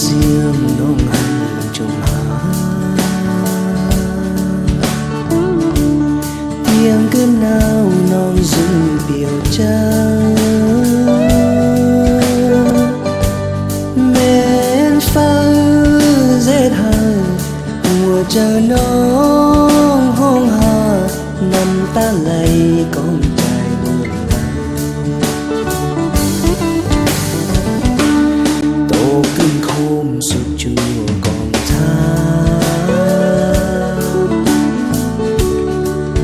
เสียงน้องหันจงหาเตียงคืนหนาวน้องซึ่งเปี่ยวใจแม้นฟ้าเสียดหายหัวใจน้องห้องหาน้ำตาไหลก้องใจเมื่อไหร่โตขึ้นโคมสุดจูกองท้า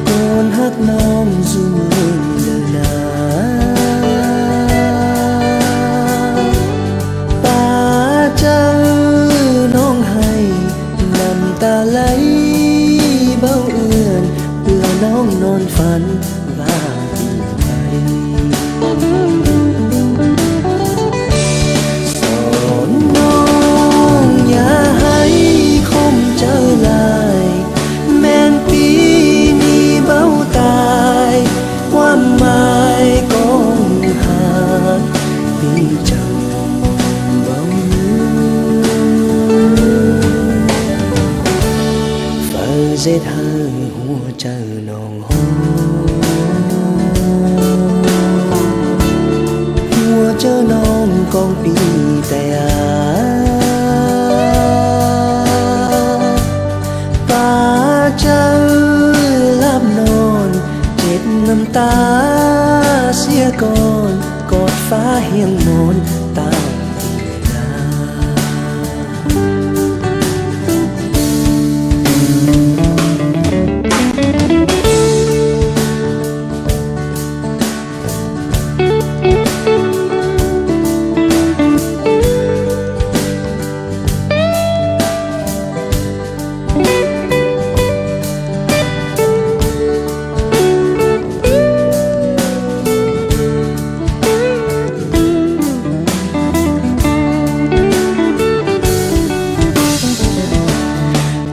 โดนหักน้องสู่เมืองเดินหน้าป่าเจ้าน้องให้น้ำตาไหลเบาเอื้อนเพื่อน้องนอนฝันว่าดีไปสอนน้องอย่าให้คมเจอลายแม่นปีนี้เบาตายความหมายก้องหาพี่เจ้าเบาเฝ้าเสียทางหัวใจน้องห้องหัวเจอน้องกองปีแต่ป่าเจ้าลับนอนเจ็บน้ำตาเสียก่อนกอดฟ้าเฮียงมนตามที่นา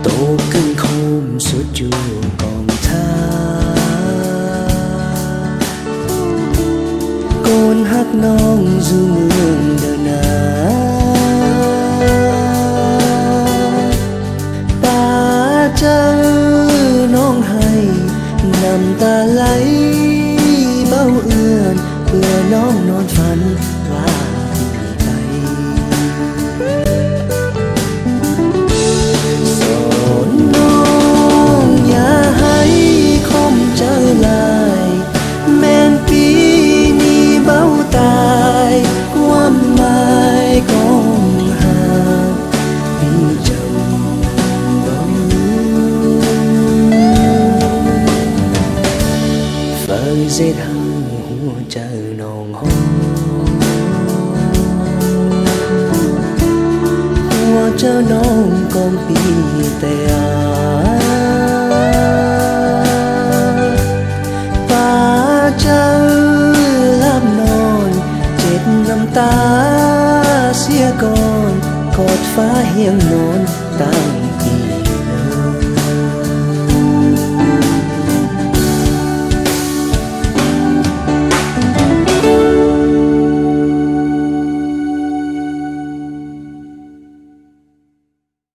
โตขึ้นโคมสุดอยู่กองท้าโกนหักน้องสู่เมืองเดินหน้าป่าเจ้าน้องให้น้ำตาไหลเบาเอื้อนเพื่อน้องนอนฝันว่าดีไปสอนน้องอย่าให้คมเจอลายแม่นปีนี้เบาตายความหมายก้องหาพี่เจ้าเบาฟังเสียทางหัวใจน้องห้องหัวเจ้าน้องกองปีแต่ป่าเจ้าลับนอนเจ็บน้ำตาเสียก่อนกอดฟ้าเฮียงนอนตั้ง